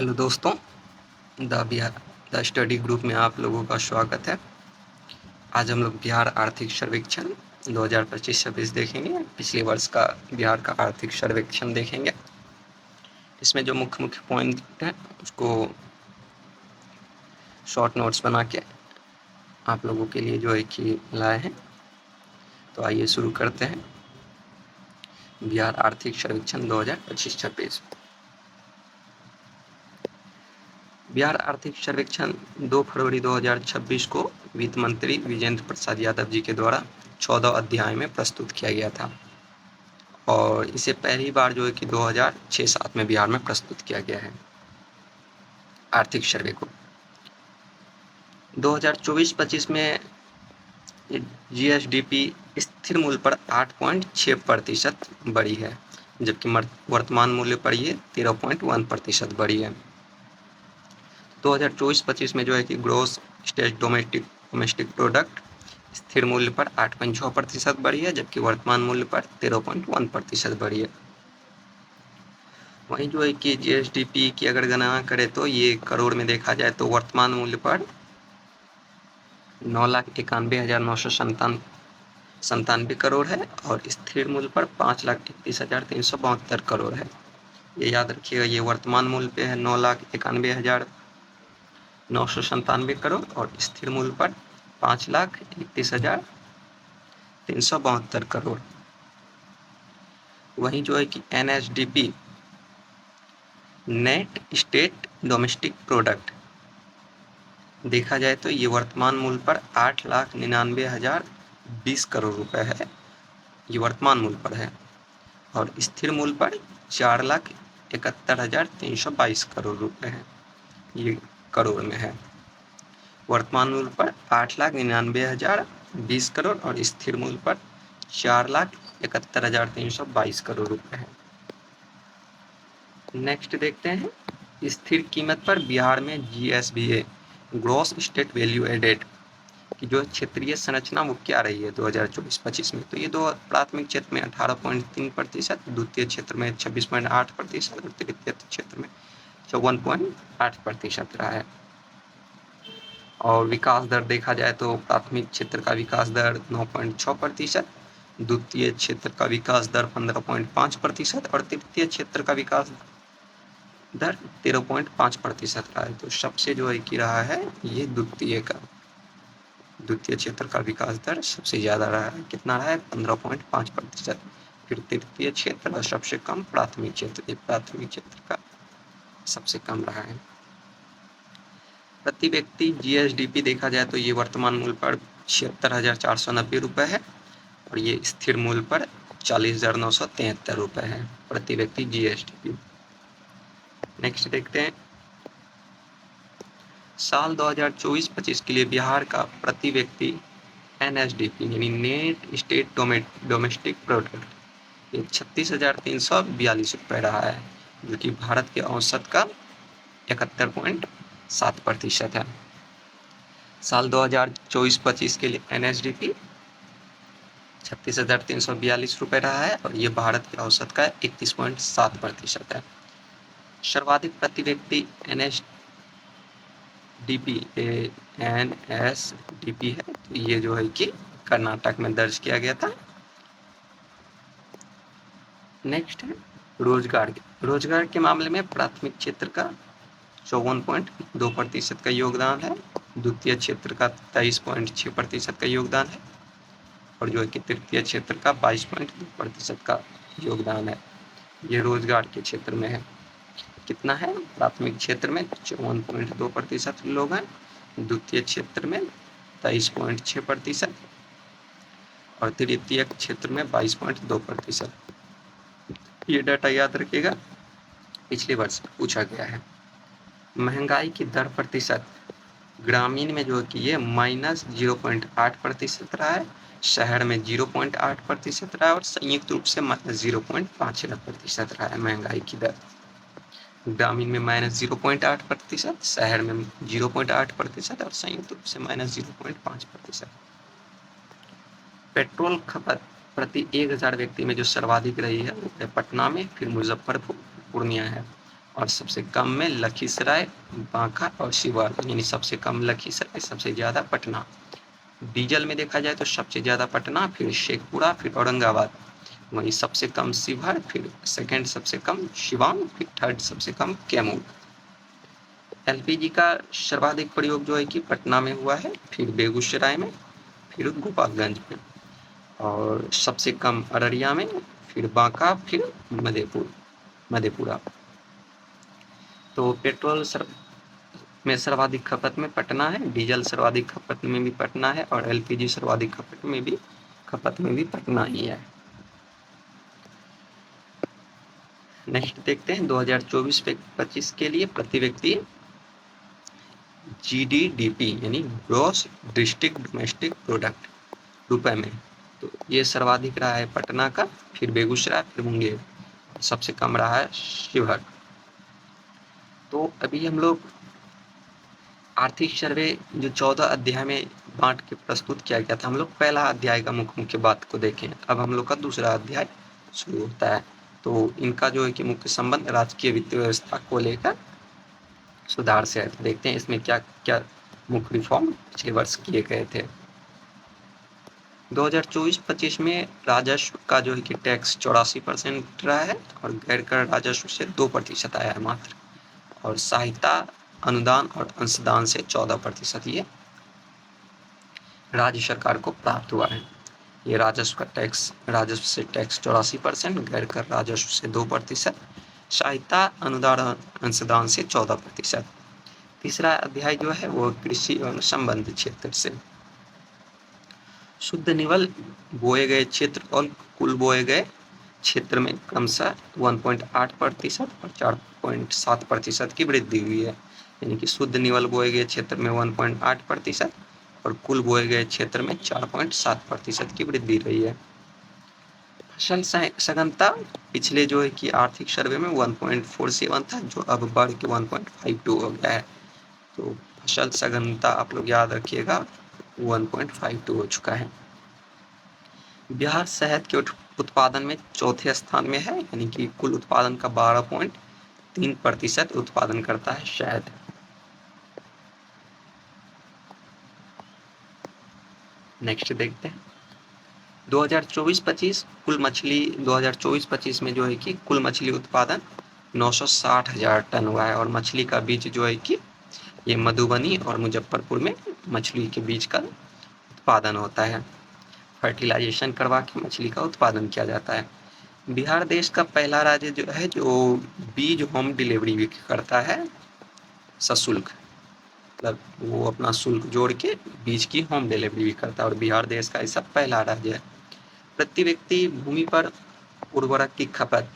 Hello दोस्तों, the study group में आप लोगों का स्वागत है। आज हम लोग बिहार आर्थिक सर्वेक्षण 2025-26 देखेंगे। पिछले वर्ष का बिहार का आर्थिक सर्वेक्षण देखेंगे। इसमें जो मुख्य मुख्य पॉइंट हैं उसको शॉर्ट नोट्स बना के आप लोगों के लिए जो है कि लाए हैं। तो आइए शुरू करते हैं। बिहार आर्थिक सर्वेक्षण 2025-26। बिहार आर्थिक सर्वेक्षण 2 फरवरी 2026 को वित्त मंत्री विजेंद्र प्रसाद यादव जी के द्वारा 14 अध्याय में प्रस्तुत किया गया था और इसे पहली बार जो है कि 2006-07 में बिहार में प्रस्तुत किया गया है आर्थिक सर्वे को। 2024-25 में जीएसडीपी स्थिर मूल्य पर 8.6% बढ़ी है, जबकि वर्तमान मूल्य पर ये 13.1% बढ़ी है। 2024-25 में जो है कि ग्रोस स्टेट डोमेस्टिक प्रोडक्ट स्थिर मूल्य पर 8.6% बढ़ी है, जबकि वर्तमान मूल्य पर 13.1% बढ़ी है। वहीं जो है कि जीएसडीपी की अगर गणना करें तो ये करोड़ में देखा जाए तो वर्तमान मूल्य पर 9,91,997 करोड़ है और स्थिर मूल्य पर 5,31,372 करोड़ है। ये याद रखिएगा, ये वर्तमान मूल्य पे है 9,91,997 करोड़ और स्थिर मूल्य पर 5,31,372 करोड़। वहीं जो है कि NSDP net state domestic product देखा जाए तो ये वर्तमान मूल्य पर 8,99,020 करोड़ रुपए है, ये वर्तमान मूल्य पर है और स्थिर मूल्य पर 4,71,322 करोड़ रुपए है, ये करोड़ में है। वर्तमान मूल्य पर 8,99,020 करोड़ और स्थिर मूल्य पर 4,71,322 करोड़ रुपए है। नेक्स्ट देखते हैं, स्थिर कीमत पर बिहार में जीएसबीए ग्रॉस स्टेट वैल्यू एडेड की जो क्षेत्रीय संरचना वो क्या रही है 2024-25 में। तो ये दो प्राथमिक क्षेत्र में 18.3%, द्वितीय क्षेत्र में 26.8% और तृतीय क्षेत्र में 54.8% रहा है। और विकास दर देखा जाए तो प्राथमिक क्षेत्र का विकास दर 9.6%, द्वितीय क्षेत्र का विकास दर 15.5% और तृतीय क्षेत्र का विकास दर 13.5% रहा है। तो सबसे जो है कि रहा है ये द्वितीय क्षेत्र का विकास दर सबसे ज्यादा रहा है। कितना रहा है? 15.5%। फिर तृतीय क्षेत्र और सबसे कम प्राथमिक क्षेत्र, ये प्राथमिक क्षेत्र का सबसे कम रहा है। प्रति व्यक्ति जीएसडीपी देखा जाए तो ये वर्तमान मूल्य पर 76,490 रुपए है और ये स्थिर मूल्य पर 40,973 रुपए है प्रति व्यक्ति जीएसडीपी। नेक्स्ट देखते हैं, साल 2024-25 के लिए बिहार का प्रति व्यक्ति एनएसडीपी यानी नेट स्टेट डोमेस्टिक प्रोडक्ट ये 36,342 रुपए रहा है, जो कि भारत के औसत का 71.7% है। साल 2024-25 के लिए एनएसडीपी 36,342 रुपए रहा है और ये भारत के औसत का 31.7% है। सर्वाधिक प्रति व्यक्ति एनएसडीपी है, तो ये जो है कि कर्नाटक में दर्ज किया गया था। नेक्स्ट है रोजगार के मामले में प्राथमिक क्षेत्र का 54.2% का योगदान है, द्वितीय क्षेत्र का 23.6% का योगदान है और जो है कि तृतीय क्षेत्र का 22.2% का योगदान है। ये रोजगार के क्षेत्र में है। कितना है? प्राथमिक क्षेत्र में 54.2% लोग हैं, द्वितीय क्षेत्र में 23.6% और तृतीय क्षेत्र में 22.2%। ये डाटा याद रखिएगा, पिछले वर्ष पूछा गया है। महंगाई की दर प्रतिशत ग्रामीण में जो है कि ये -0.8% रहा है, शहर में 0.8% रहा है और संयुक्त रूप से -0.5% रहा है। महंगाई की दर ग्रामीण में -0.8%, शहर में 0.8% और संयुक्त रूप से -0.5%। पेट्रोल खपत प्रति 1,000 व्यक्ति में जो सर्वाधिक रही है वो है पटना में, फिर मुजफ्फरपुर, पूर्णिया है और सबसे कम में लखीसराय, बांका और शिवहर, यानी सबसे कम लखीसराय, सबसे ज़्यादा पटना। डीजल में देखा जाए तो सबसे ज़्यादा पटना, फिर शेखपुरा, फिर औरंगाबाद, वहीं सबसे कम शिवहर, फिर सेकंड सबसे कम शिवांग, फिर थर्ड सबसे कम कैमूर। एलपीजी का सर्वाधिक प्रयोग जो है कि पटना में हुआ है, फिर बेगूसराय में, फिर गोपालगंज में, और सबसे कम अररिया में, फिर बांका, फिर मधेपुरा। तो पेट्रोल में सर्वाधिक खपत में पटना है, डीजल सर्वाधिक खपत में भी पटना है, और एलपीजी सर्वाधिक खपत में भी पटना ही है। नेक्स्ट देखते हैं 2024-25 के लिए प्रति व्यक्ति जीडीडीपी यानी ग्रॉस डिस्ट्रिक्ट डोमेस्टिक प्रोडक्ट रुपए में, तो ये सर्वाधिक रहा है पटना का, फिर बेगूसराय, फिर मुंगेर, सबसे कम रहा है शिवहर। तो अभी हम लोग आर्थिक सर्वे जो 14 अध्याय में बांट के प्रस्तुत किया गया था, हम लोग पहला अध्याय का मुख्य बात को देखें। अब हम लोग का दूसरा अध्याय शुरू होता है। तो इनका जो है कि मुख्य संबंध राजकीय वित्त व्यवस्था को लेकर सुधार से है। तो देखते हैं इसमें क्या क्या मुख्य रिफॉर्म पिछले वर्ष किए गए थे। 2024-25 में राजस्व का जो है कि टैक्स 84% रहा है, और गैर कर राजस्व से 2% आया है मात्र, और सहायता, अनुदान और अंशदान से 14% ये राज्य सरकार को प्राप्त हुआ है। ये राजस्व से टैक्स 84%, गैर कर राजस्व से 2%, सहायता, अनुदान, अंशदान से 14%। तीसरा अध्याय जो है वो कृषि एवं संबंधित क्षेत्र से शुद्ध निवल बोए गए क्षेत्र और कुल बोए गए क्षेत्र में क्रमशः 1.8% और 4.7% की वृद्धि हुई है। यानी कि शुद्ध निवल बोए गए क्षेत्र में 1.8% और कुल बोए गए क्षेत्र में 4.7% की वृद्धि रही है। फसल सघनता पिछले जो है कि आर्थिक सर्वे में 1.47 था, जो अब बढ़ के 1.52 हो गया है। तो फसल सघनता आप लोग याद रखिएगा 1.52 हो चुका है। बिहार शहद के उत्पादन में चौथे स्थान में है, यानी कि कुल उत्पादन का 12.3% उत्पादन करता है शहद। नेक्स्ट देखते हैं 2024-25 में जो है कि कुल मछली उत्पादन 960,000 टन हुआ है, और मछली का बीज जो है कि ये मधुबनी और मुजफ्फरपुर में मछली के बीज का उत्पादन होता है। फर्टिलाइजेशन करवा के मछली का उत्पादन किया जाता है। बिहार देश का पहला राज्य जो है जो बीज होम डिलीवरी भी करता है सशुल्क, मतलब वो अपना शुल्क जोड़ के बीज की होम डिलीवरी भी करता है, और बिहार देश का ऐसा पहला राज्य है। प्रति व्यक्ति भूमि पर उर्वरक की खपत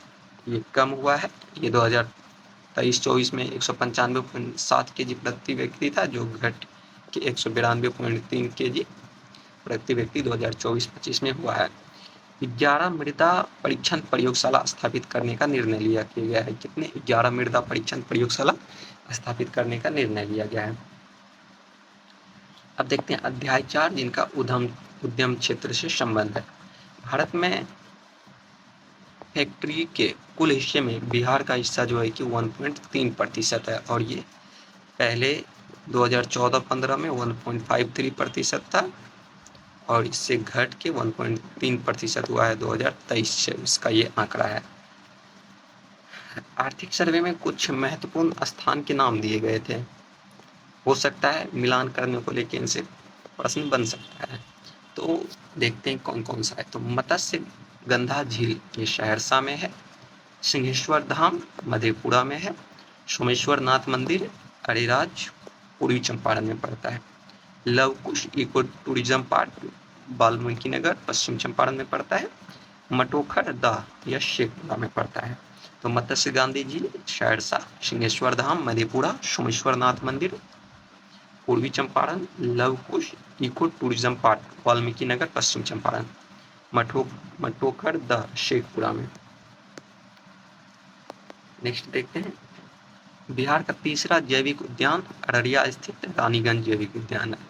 ये कम हुआ है। ये 2023-24 में 195.7 kg प्रति व्यक्ति था, जो घट के 192.3 kg प्रति व्यक्ति 2024-25 में हुआ है। 11 मृदा परीक्षण प्रयोगशाला स्थापित करने का निर्णय लिया गया है। कितने? 11 मृदा परीक्षण प्रयोगशाला स्थापित करने का निर्णय लिया गया है। अब देखते हैं अध्याय 4, जिनका उद्यम क्षेत्र से संबंध है। भारत में फैक्ट्री के कुल हिस्से में बिहार का हिस्सा जो है कि 1.3% है, और ये पहले 2014-15 में 1.53% था, और इससे घट के 1.3% हुआ है 2023 से, इसका ये आंकड़ा है। आर्थिक सर्वे में कुछ महत्वपूर्ण स्थान के नाम दिए गए थे, हो सकता है मिलान करने को लेकर इनसे प्रश्न बन सकता है। तो देखते हैं कौन कौन सा है। तो मत्स्य गंधा झील ये सहरसा में है, सिंहेश्वर धाम मधेपुरा में है, सोमेश्वर नाथ मंदिर अरेराज पूर्वी चंपारण में पड़ता है, Lavkush eco tourism park Valmiki Nagar पश्चिम चंपारण में पड़ता है, मटोखर दाह यह शेखपुरा में पड़ता है। तो मत्स्य गांधी झील सहरसा, सिंहेश्वर धाम मधेपुरा, सोमेश्वर नाथ मंदिर पूर्वी Champaran, Lavkush eco tourism park Valmiki Nagar पश्चिम चंपारण, मटोखर दाह शेखपुरा में। नेक्स्ट देखते हैं बिहार का तीसरा जैविक उद्यान अररिया स्थित रानीगंज जैविक उद्यान है,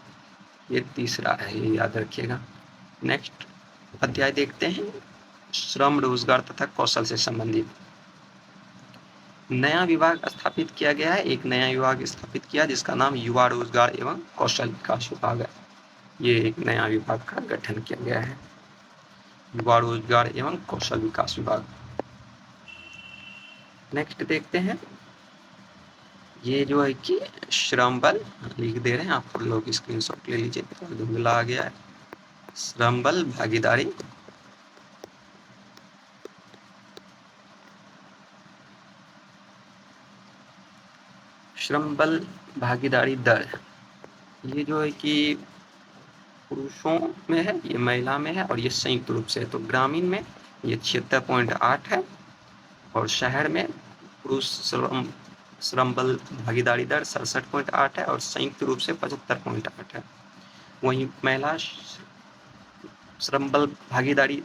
ये तीसरा है, ये याद रखिएगा। नेक्स्ट अध्याय देखते हैं श्रम रोजगार तथा कौशल से संबंधित। नया विभाग स्थापित किया गया है, एक नया विभाग स्थापित किया जिसका नाम युवा रोजगार एवं कौशल विकास विभाग है। ये एक नया विभाग का गठन किया गया है, युवा रोजगार एवं कौशल विकास विभाग। नेक्स्ट देखते हैं, ये जो है कि श्रम बल लिख दे रहे हैं, आप लोग स्क्रीनशॉट ले लीजिए, तो धुंधला आ गया है। श्रम बल भागीदारी श्रम बल भागीदारी दर, ये जो है कि पुरुषों में है, ये महिला में है और ये संयुक्त रूप से है। तो ग्रामीण में ये 76.8 है और शहर में पुरुष श्रम बल भागीदारी दर 67.8 है और संयुक्त रूप से 75.8 है। वहीं महिला श्रम बल भागीदारी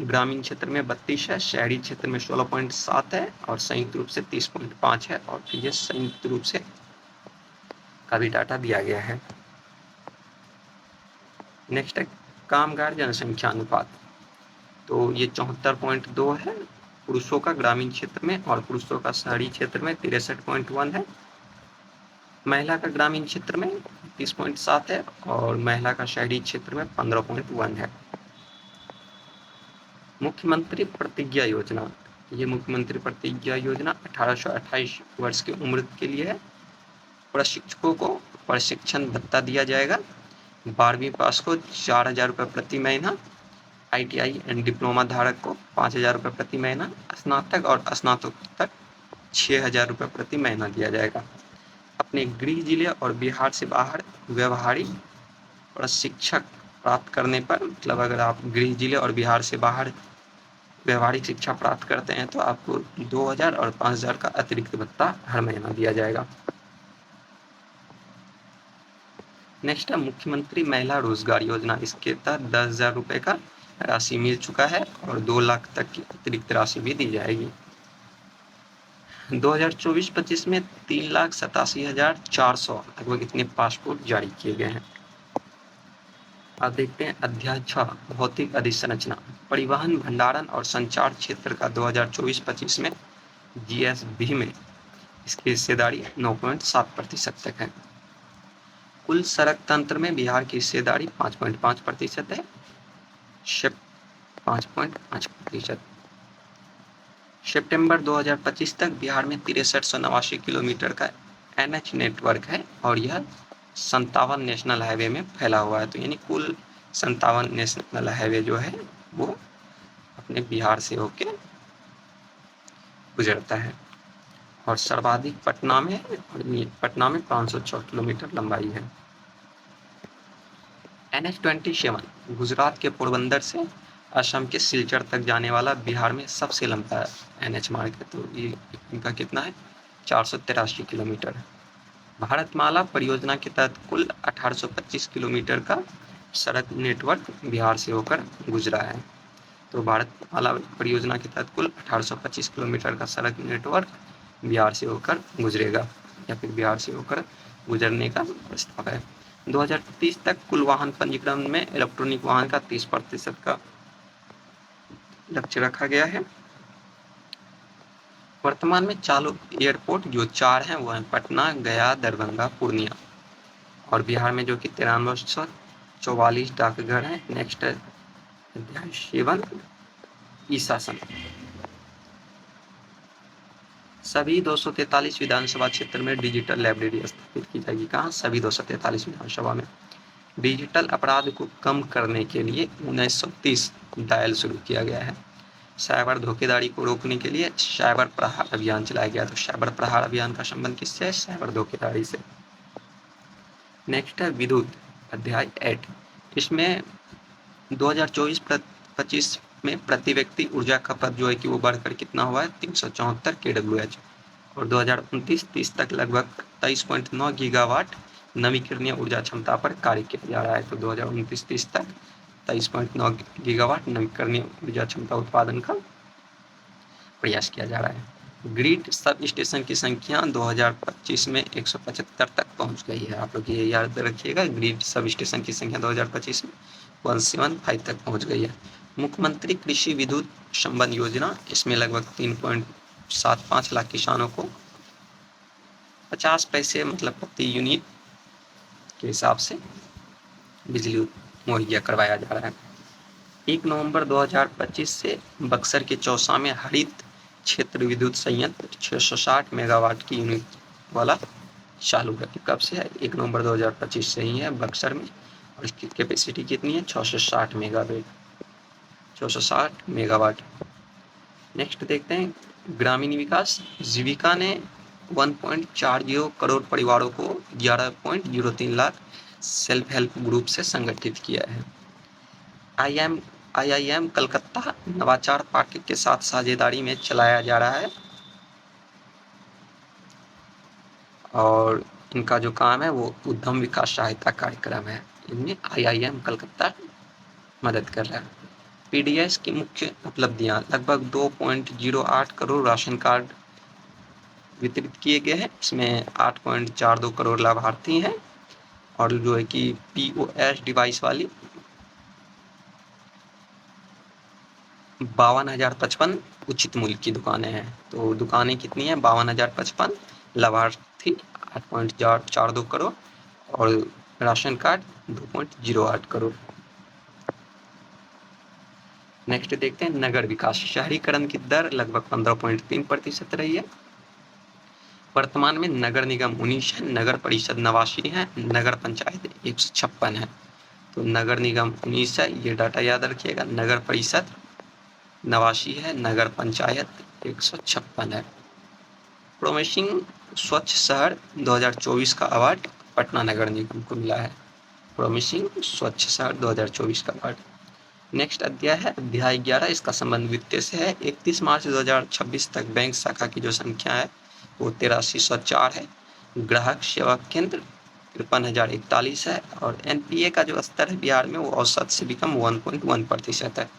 ग्रामीण क्षेत्र में 32 है, शहरी क्षेत्र में 16.7 है और संयुक्त रूप से 30.5 है। और ये संयुक्त रूप से का भी डाटा दिया गया है। नेक्स्ट है कामगार जनसंख्या अनुपात, तो ये 74.2 है पुरुषों का ग्रामीण क्षेत्र में और पुरुषों का शहरी क्षेत्र में 63.1 है। महिला का ग्रामीण क्षेत्र में 30.7 है और महिला का शहरी क्षेत्र में 15.1 है। मुख्यमंत्री प्रतिज्ञा योजना, ये मुख्यमंत्री प्रतिज्ञा योजना 18 से 28 वर्ष की उम्र के लिए है। प्रशिक्षकों को प्रशिक्षण भत्ता दिया जाएगा। 12वीं पास को 4,000 रुपये प्रति महीना, ITI एंड डिप्लोमा धारक को 5,000 रुपये प्रति महीना, स्नातक और स्नातकोत्तर 6,000 रुपये प्रति महीना दिया जाएगा। अपने गृह जिले और बिहार से बाहर व्यवहारिक प्रशिक्षक प्राप्त करने पर, मतलब अगर आप गृह जिले और बिहार से बाहर व्यवहारिक शिक्षा प्राप्त करते हैं तो आपको 2,000 और 5,000 का अतिरिक्त भत्ता हर महीना दिया जाएगा। नेक्स्ट है मुख्यमंत्री महिला रोजगार योजना, इसके तहत 10,000 रुपये का राशि मिल चुका है और 2 लाख तक की अतिरिक्त राशि भी दी जाएगी। 2024-25 में 3,87,400 लगभग इतने पासपोर्ट जारी किए गए हैं। अब देखते हैं अध्याय 6 भौतिक अधिसंरचना, परिवहन भंडारण और संचार क्षेत्र का 2024-25 में GSB में इसकी हिस्सेदारी 9.7% तक है। कुल सड़क तंत्र में बिहार की हिस्सेदारी 5.5% है, 5.5%। सितंबर 2025 तक बिहार में 6389 किलोमीटर का NH नेटवर्क है और यह 57 नेशनल हाईवे में फैला हुआ है। तो यानी कुल 57 नेशनल हाईवे जो है वो अपने बिहार से होके गुजरता है और सर्वाधिक पटना में 506 किलोमीटर लंबाई है। NH-27 गुजरात के पोरबंदर से असम के सिलचर तक जाने वाला बिहार में सबसे लंबा NH मार्ग है। तो ये इनका कितना है, 483 किलोमीटर है। भारतमाला परियोजना के तहत कुल 1825 किलोमीटर का सड़क नेटवर्क बिहार से होकर गुजरा है। तो भारतमाला परियोजना के तहत कुल 1825 किलोमीटर का सड़क नेटवर्क बिहार से होकर गुजरेगा या फिर बिहार से होकर गुजरने का प्रस्ताव है। 2030 तक कुल वाहन पंजीकरण में इलेक्ट्रॉनिक वाहन का 30% का लक्ष्य रखा गया है। वर्तमान में चालू एयरपोर्ट जो 4 हैं वो हैं पटना, गया, दरभंगा, पूर्णिया और बिहार में जो कि 9344 डाकघर हैं। नेक्स्ट अध्याय 7 ई-शासन, सभी 243 विधानसभा क्षेत्र में डिजिटल लाइब्रेरी स्थापित की जाएगी। कहाँ, सभी 243 विधानसभा में। डिजिटल अपराध को कम करने के लिए 1930 डायल शुरू किया गया है। साइबर धोखेधाड़ी को रोकने के लिए साइबर प्रहार अभियान चलाया गया। तो साइबर प्रहार अभियान का संबंध किससे है, साइबर धोखेधाड़ी से। नेक्स्ट है विद्युत, अध्याय 8, इसमें 2024-25 में प्रति व्यक्ति ऊर्जा खपत जो है कि वो बढ़कर कितना हुआ है, 374 kWh और 2029-30 तक लगभग 23.9 गीगावाट नवीकरणीय ऊर्जा क्षमता पर कार्य किया जा रहा है। तो 2029-30 तक 23.9 गीगावाट नवीकरणीय ऊर्जा क्षमता उत्पादन का प्रयास किया जा रहा है। ग्रिड सब स्टेशन की संख्या 2025 में 175 तक पहुंच गई है। आप लोग ये याद रखिएगा, ग्रिड सब स्टेशन की संख्या 2025 में 175 तक पहुंच गई है। मुख्यमंत्री कृषि विद्युत संबंध योजना, इसमें लगभग लाख किसानों को 50 पैसे मतलब प्रति यूनिट के हिसाब से बिजली मुहैया करवाया जा रहा है। 1 नवंबर 2025 से बक्सर के चौसा में हरित क्षेत्र विद्युत संयंत्र 660 मेगावाट की यूनिट वाला चालू है। कब से है? 1 नवंबर 2025 से ही है बक्सर में, और इसकी कैपेसिटी कितनी है? 660 मेगावाट। नेक्स्ट देखते हैं ग्रामीण विकास। जीविका ने 1.40 करोड़ परिवारों को 11.03 लाख सेल्फ हेल्प ग्रुप से संगठित किया है। IIM कलकत्ता नवाचार पार्क के साथ साझेदारी में चलाया जा रहा है, और इनका जो काम है वो उद्यम विकास सहायता कार्यक्रम है। इनमें IIM कलकत्ता मदद कर रहा है। PDS की मुख्य उपलब्धियां, लगभग 2.08 करोड़ राशन कार्ड वितरित किए गए हैं। इसमें 8.42 करोड़ लाभार्थी हैं, और जो है कि POS डिवाइस वाली 52,055 उचित मूल्य की दुकानें हैं। तो दुकानें कितनी हैं? 52,055, लाभार्थी 8.42 करोड़, और राशन कार्ड 2.08 करोड़। नेक्स्ट देखते हैं नगर विकास। शहरीकरण की दर लगभग 15.3% रही है। वर्तमान में नगर निगम 19 है, नगर परिषद 89 है, नगर पंचायत 156 है। तो नगर निगम 19 है, ये डाटा याद रखिएगा। नगर परिषद 89 है, नगर पंचायत 156 है। प्रोमिसिंग स्वच्छ शहर 2024 का अवार्ड पटना नगर निगम को मिला है। प्रोमिसिंग स्वच्छ शहर 2024 का अवार्ड। नेक्स्ट अध्याय है अध्याय 11। इसका संबंध वित्त से है। 31 मार्च 2026 तक बैंक शाखा की जो संख्या है वो 8304 है। ग्राहक सेवा केंद्र 53,041 है, और NPA का जो स्तर है बिहार में वो औसत से भी कम 1.1% है।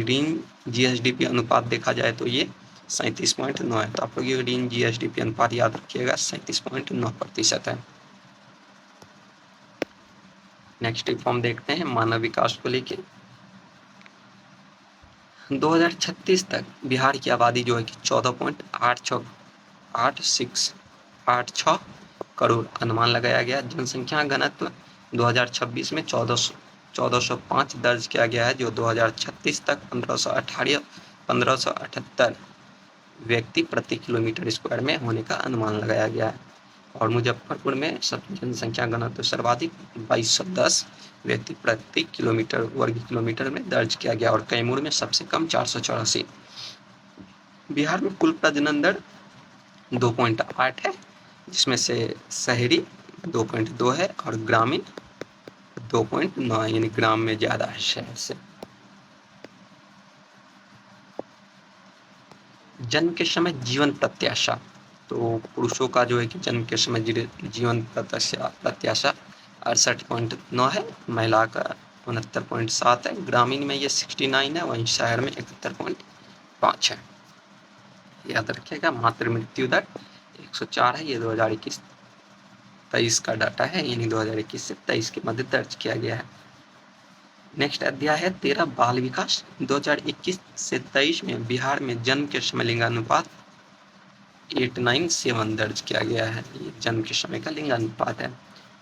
ऋण GSDP अनुपात देखा जाए तो ये 37.9 है। तो आप लोग ये ऋण GSDP अनुपात याद रखिएगा, 37.9% है। नेक्स्ट रिफॉर्म देखते हैं मानव विकास को लेके। 2036 तक बिहार की आबादी जो है कि 14.86 करोड़ अनुमान लगाया गया। जनसंख्या घनत्व 2026 में 1405 दर्ज किया गया है, जो 2036 तक 1578 व्यक्ति प्रति किलोमीटर स्क्वायर में होने का अनुमान लगाया गया है। और मुजफ्फरपुर में जनसंख्या घनत्व सर्वाधिक 2210 व्यक्ति प्रति किलोमीटर वर्ग किलोमीटर में दर्ज किया गया, और कैमूर में सबसे कम 484। बिहार में कुल प्रजनन दर 2.8 है, जिसमें से शहरी 2.2 है और ग्रामीण 2.9 है, यानी ग्राम में ज्यादा है शहर से। जन्म के समय जीवन प्रत्याशा, तो पुरुषों का जो है कि जन्म के समय जीवन प्रत्याशा 68.9 है, महिला का 69.7 है, ग्रामीण में ये 69 है, वहीं शहर में 71.5 है। याद रखिएगा। मातृ मृत्यु दर 104 है, ये 2021-23 का डाटा है, यानी 2021 से 23 के मध्य दर्ज किया गया है। नेक्स्ट अध्याय है 13 बाल विकास। 2021 से 23 में बिहार में जन्म के समय लिंगानुपात 897 दर्ज किया गया है। ये जन्म के समय का लिंगानुपात है।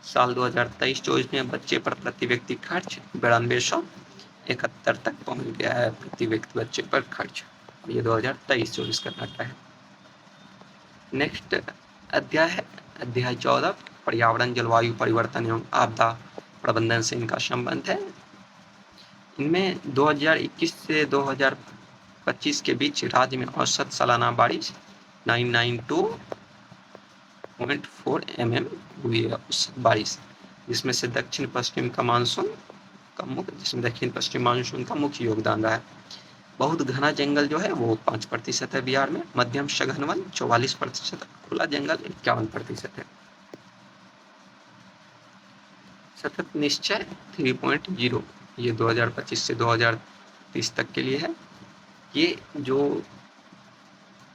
साल 2023-24 में बच्चे पर प्रति व्यक्ति खर्च 9271 तक पहुंच गया है, प्रति व्यक्ति बच्चे पर खर्च। ये 2023-24 का डाटा है। नेक्स्ट अध्याय है अध्याय 14 पर्यावरण जलवायु परिवर्तन एवं आपदा प्रबंधन से इनका संबंध है। इनमें 2021 से 2025 के बीच राज्य में औसत सालाना बारिश 992.4 mm हुई है औसत बारिश, जिसमें से दक्षिण पश्चिम पश्चिम मानसून का मुख्य योगदान रहा है। बहुत घना जंगल जो है वो 5% है बिहार में, मध्यम सघन वन 44%, खुला जंगल 51% है। सतत निश्चय 3.0 ये 2025 से 2030 तक के लिए है। ये जो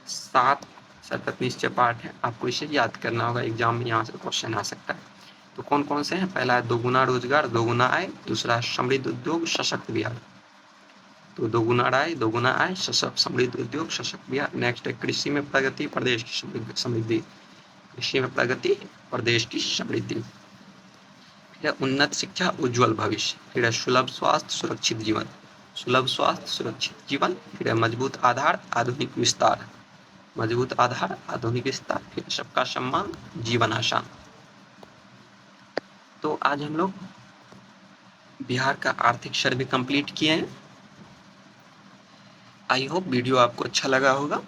7 सतत निश्चय पाठ है, आपको इसे याद करना होगा, एग्जाम में यहाँ से क्वेश्चन आ सकता है। तो कौन कौन से हैं? पहला है दोगुना रोजगार, दोगुना आय, दूसरा है समृद्ध उद्योग, सशक्त बिहार। तो दोगुना आय, सशक्त समृद्ध उद्योग, सशक्त बिहार। नेक्स्ट है कृषि में प्रगति, प्रदेश की समृद्धि। कृषि में प्रगति, प्रदेश की समृद्धि। फिर है उन्नत शिक्षा, उज्जवल भविष्य। फिर है सुलभ स्वास्थ्य, सुरक्षित जीवन। सुलभ स्वास्थ्य, सुरक्षित जीवन। फिर है मजबूत आधार, आधुनिक विस्तार। मजबूत आधार, आधुनिक विस्तार। फिर सबका सम्मान, जीवन आसान। तो आज हम लोग बिहार का आर्थिक सर्वे कंप्लीट किए हैं। आई होप वीडियो आपको अच्छा लगा होगा।